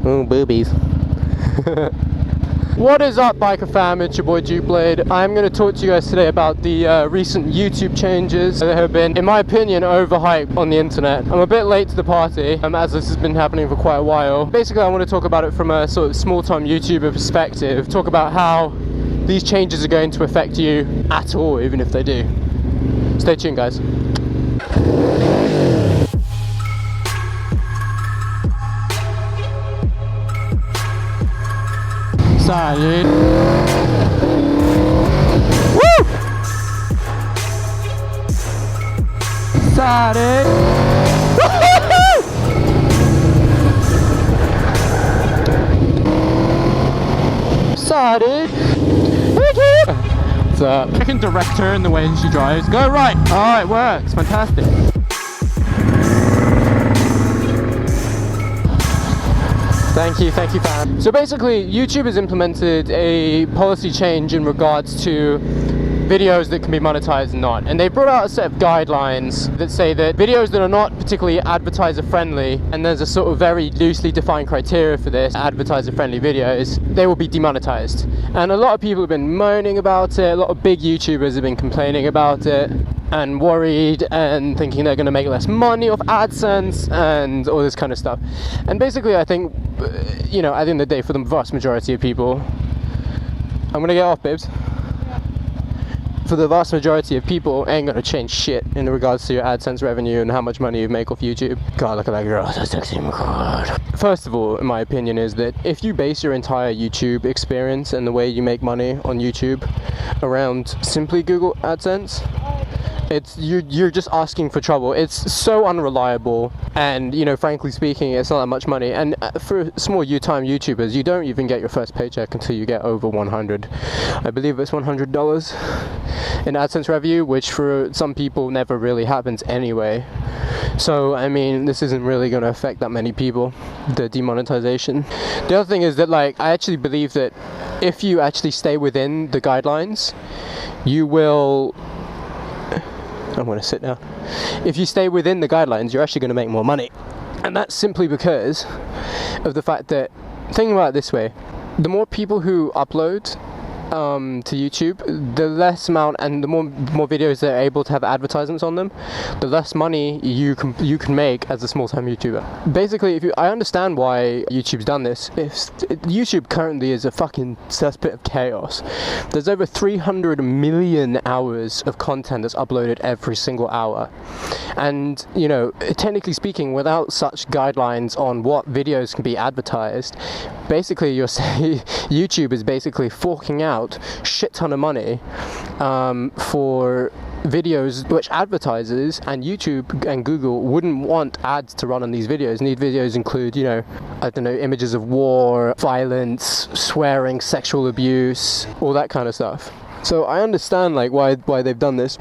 Oh, boobies. What is up, biker fam? It's your boy Blade. I'm going to talk to you guys today about the recent YouTube changes that have been, in my opinion, overhyped on the internet. I'm a bit late to the party, as this has been happening for quite a while. Basically, I want to talk about it from a sort of small-time YouTuber perspective, talk about how these changes are going to affect you at all, even if they do. Stay tuned, guys. Sorry. Woo! Sorry. Sorry. What's up? I can direct her in the way she drives. Go right. Oh, it works. Fantastic. Thank you, fam. So basically, YouTube has implemented a policy change in regards to videos that can be monetized and not. And they brought out a set of guidelines that say that videos that are not particularly advertiser friendly, and there's a sort of very loosely defined criteria for this, advertiser friendly videos, they will be demonetized. And a lot of people have been moaning about it, a lot of big YouTubers have been complaining about it, and worried and thinking they're going to make less money off AdSense and all this kind of stuff. And basically, I think, you know, at the end of the day, for the vast majority of people, I'm going to get off, babes. For the vast majority of people, ain't going to change shit in regards to your AdSense revenue and how much money you make off YouTube. God, look at that girl, so sexy, my God. First of all, in my opinion, is that if you base your entire YouTube experience and the way you make money on YouTube around simply Google AdSense, you're just asking for trouble. It's so unreliable, and you know, frankly speaking, it's not that much money. And for small time YouTubers, you don't even get your first paycheck until you get over 100. I believe it's $100 in AdSense revenue, which for some people never really happens anyway. So I mean, this isn't really going to affect that many people, the demonetization. The other thing is that, like, I actually believe that if you actually stay within the guidelines, you will... I'm going to sit down. If you stay within the guidelines, you're actually going to make more money. And that's simply because of the fact that, think about it this way, the more people who upload to YouTube, the less amount and the more videos that are able to have advertisements on them, the less money you can make as a small-time YouTuber. Basically, I understand why YouTube's done this. YouTube currently is a fucking cesspit of chaos. There's over 300 million hours of content that's uploaded every single hour. And, you know, technically speaking, without such guidelines on what videos can be advertised, basically you're saying YouTube is basically forking out shit ton of money for videos which advertisers and YouTube and Google wouldn't want ads to run on these videos. And these videos include, you know, I don't know, images of war, violence, swearing, sexual abuse, all that kind of stuff. So I understand, like, why they've done this.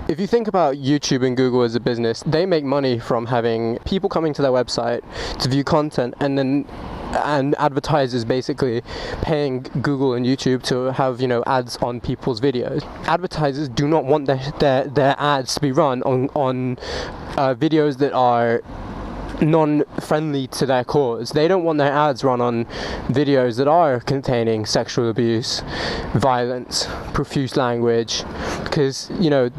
If you think about YouTube and Google as a business, they make money from having people coming to their website to view content, and advertisers basically paying Google and YouTube to have, you know, ads on people's videos. Advertisers do not want their ads to be run on videos that are non-friendly to their cause. They don't want their ads run on videos that are containing sexual abuse, violence, profuse language, because, you know,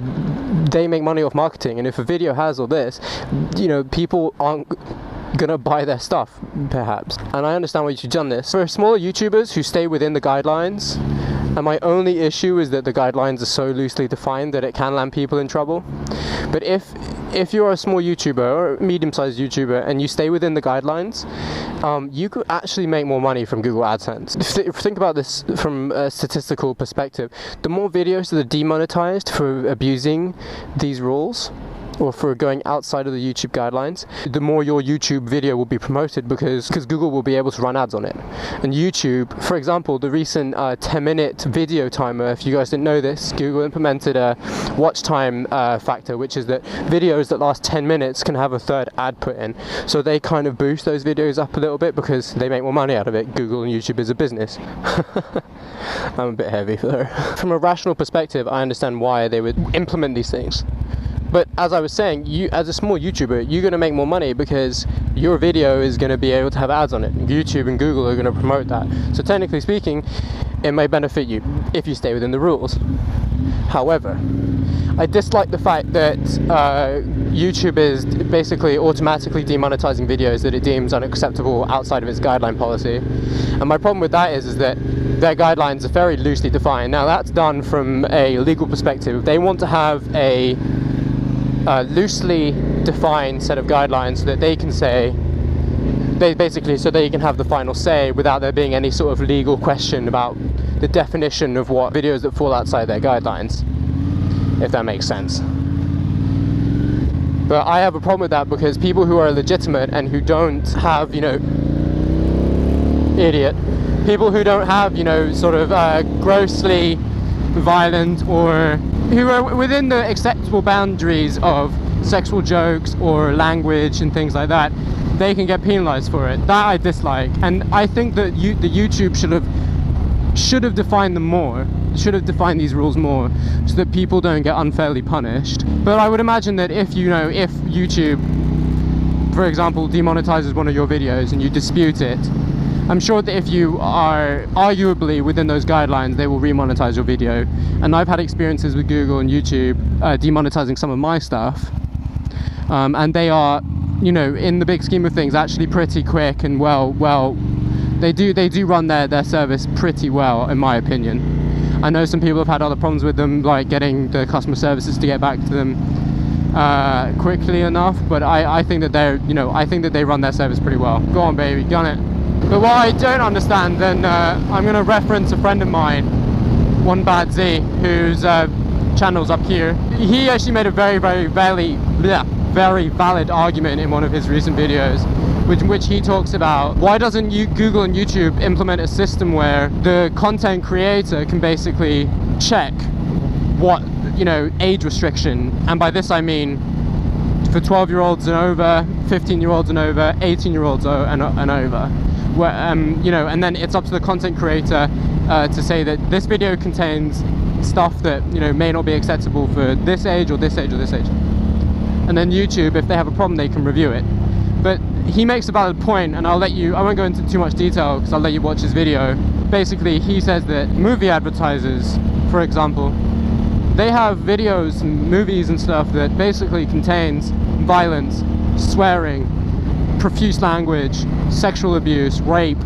they make money off marketing, and if a video has all this, you know, people aren't gonna buy their stuff, perhaps. And I understand why you've done this. For smaller YouTubers who stay within the guidelines, and my only issue is that the guidelines are so loosely defined that it can land people in trouble. But if you're a small YouTuber or a medium-sized YouTuber and you stay within the guidelines, you could actually make more money from Google AdSense. Think about this from a statistical perspective. The more videos that are demonetized for abusing these rules, or for going outside of the YouTube guidelines, the more your YouTube video will be promoted, because Google will be able to run ads on it. And YouTube, for example, the recent 10-minute video timer, if you guys didn't know this, Google implemented a watch time factor, which is that videos that last 10 minutes can have a third ad put in. So they kind of boost those videos up a little bit because they make more money out of it. Google and YouTube is a business. I'm a bit heavy for her. From a rational perspective, I understand why they would implement these things. But as I was saying, you as a small YouTuber, you're going to make more money because your video is going to be able to have ads on it. YouTube and Google are going to promote that. So technically speaking, it may benefit you if you stay within the rules. However, I dislike the fact that YouTube is basically automatically demonetizing videos that it deems unacceptable outside of its guideline policy. And my problem with that is that their guidelines are very loosely defined. Now that's done from a legal perspective. They want to have a loosely defined set of guidelines so that they can say, so they can have the final say without there being any sort of legal question about the definition of what videos that fall outside their guidelines, if that makes sense. But I have a problem with that because people who are legitimate and who don't have, you know, people who don't have, you know, sort of grossly violent or who are within the acceptable boundaries of sexual jokes or language and things like that, they can get penalized for it. That I dislike, and I think that the YouTube should have defined them more, should have defined these rules more so that people don't get unfairly punished. But I would imagine that if YouTube, for example, demonetizes one of your videos and you dispute it, I'm sure that if you are arguably within those guidelines, they will remonetize your video. And I've had experiences with Google and YouTube demonetizing some of my stuff, and they are, you know, in the big scheme of things, actually pretty quick and well, they do run their service pretty well, in my opinion. I know some people have had other problems with them, like getting the customer services to get back to them quickly enough, but I think that I think that they run their service pretty well. Go on, baby, gun it. But what I don't understand, then I'm going to reference a friend of mine, One Bad Z, whose channel's up here. He actually made a very valid argument in one of his recent videos, which he talks about why doesn't Google and YouTube implement a system where the content creator can basically check what, you know, age restriction, and by this I mean for 12-year-olds and over, 15-year-olds and over, 18-year-olds and over, where you know, and then it's up to the content creator to say that this video contains stuff that, you know, may not be acceptable for this age or this age or this age. And then YouTube, if they have a problem, they can review it. But he makes a valid point, and I won't go into too much detail because I'll let you watch his video. Basically, he says that movie advertisers, for example, they have videos and movies and stuff that basically contains violence, swearing, profuse language, sexual abuse, rape,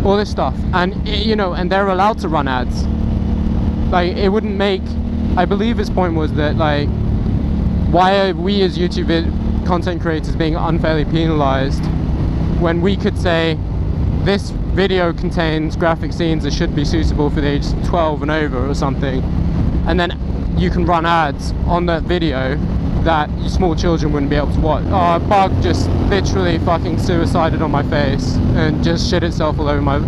all this stuff. And, you know, and they're allowed to run ads. Like, it wouldn't make, I believe his point was that, like, why are we as YouTube content creators being unfairly penalized when we could say this video contains graphic scenes that should be suitable for the age 12 and over or something, and then you can run ads on that video that small children wouldn't be able to watch. Oh, a bug just literally fucking suicided on my face and just shit itself all over my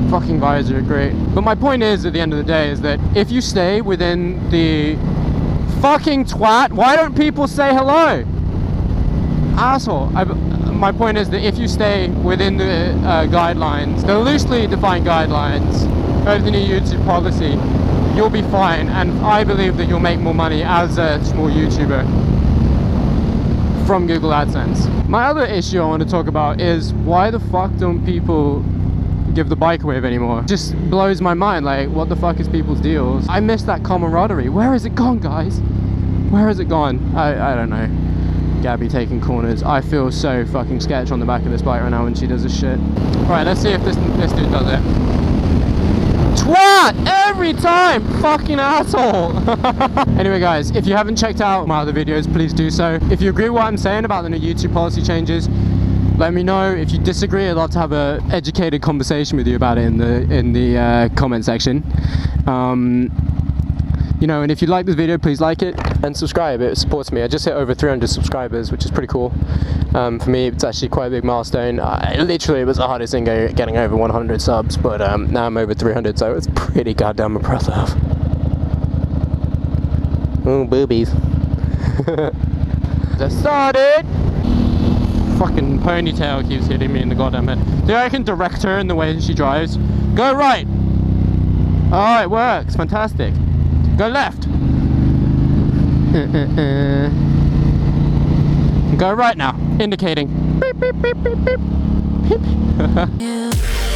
fucking visor. Great. But my point is, at the end of the day, is that if you stay within the fucking twat, why don't people say hello? Asshole. My point is that if you stay within the guidelines, the loosely defined guidelines of the new YouTube policy, you'll be fine, and I believe that you'll make more money as a small YouTuber from Google AdSense. My other issue I want to talk about is why the fuck don't people give the bike away anymore? It just blows my mind. Like, what the fuck is people's deals? I miss that camaraderie. Where is it gone, guys? Where has it gone? I don't know. Gabby taking corners. I feel so fucking sketch on the back of this bike right now when she does this shit. Alright, let's see if this dude does it. Twat! Every time! Fucking asshole! Anyway guys, if you haven't checked out my other videos, please do so. If you agree with what I'm saying about the new YouTube policy changes, let me know. If you disagree, I'd love to have an educated conversation with you about it in the comment section. You know, and if you like this video, please like it and subscribe. It supports me. I just hit over 300 subscribers, which is pretty cool. For me, it's actually quite a big milestone. Literally, it was the hardest thing getting over 100 subs, but now I'm over 300, so it's pretty goddamn impressive. Oh, boobies. Just started. Fucking ponytail keeps hitting me in the goddamn head. Do I can direct her in the way she drives? Go right. Oh, it works. Fantastic. Go left. Go right now, indicating. Beep, beep, beep, beep, beep. Beep.